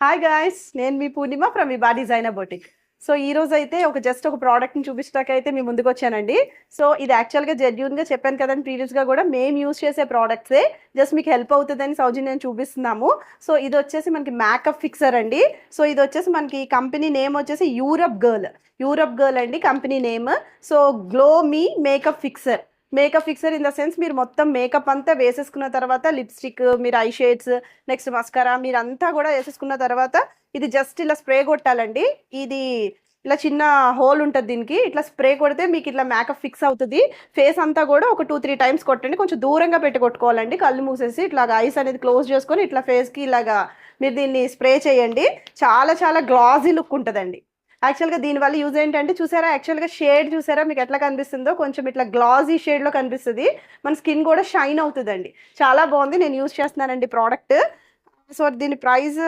Hi guys, నేను మీ పూర్ణిమ from మీ బా designer boutique. So ఈ రోజు అయితే ఒక ప్రోడక్ట్ని చూపించడానికి అయితే మీ ముందుకు వచ్చానండి. సో ఇది యాక్చువల్గా జెన్యూన్గా చెప్పాను కదండి, ప్రీవియస్గా కూడా మేము యూస్ చేసే ప్రోడక్ట్సే. జస్ట్ మీకు హెల్ప్ అవుతుందని సౌజన్యం చూపిస్తున్నాము. సో ఇది వచ్చేసి మనకి మేకప్ ఫిక్సర్ అండి. సో ఇది వచ్చేసి మనకి కంపెనీ నేమ్ వచ్చేసి యూరప్ గర్ల్ అండి company name. So glow me makeup fixer in the sense మీరు మొత్తం మేకప్ అంతా వేసేసుకున్న తర్వాత లిప్స్టిక్, మీరు ఐ షేడ్స్, నెక్స్ట్ మస్కారా మీరంతా కూడా వేసేసుకున్న తర్వాత ఇది జస్ట్ ఇలా స్ప్రే కొట్టాలండి. ఇది ఇలా చిన్న హోల్ ఉంటుంది దీనికి. ఇట్లా స్ప్రే కొడితే మీకు ఇట్లా మేకప్ ఫిక్స్ అవుతుంది. ఫేస్ అంతా కూడా ఒక 2-3 టైమ్స్ కొట్టండి. కొంచెం దూరంగా పెట్టి కొట్టుకోవాలండి. కళ్ళు మూసేసి ఇట్లాగా ఐస్ అనేది క్లోజ్ చేసుకొని ఇట్లా ఫేస్కి ఇలాగా మీరు దీన్ని స్ప్రే చేయండి. చాలా చాలా గ్లాజీ లుక్ ఉంటుందండి. యాక్చువల్గా దీనివల్ల యూజ్ ఏంటంటే చూసారా, యాక్చువల్గా షేడ్ చూసారా మీకు ఎట్లా కనిపిస్తుందో, కొంచెం ఇట్లా గ్లాజీ షేడ్లో కనిపిస్తుంది. మన స్కిన్ కూడా షైన్ అవుతుందండి. చాలా బాగుంది, నేను యూజ్ చేస్తున్నానండి ప్రోడక్ట్. సో దీని ప్రైస్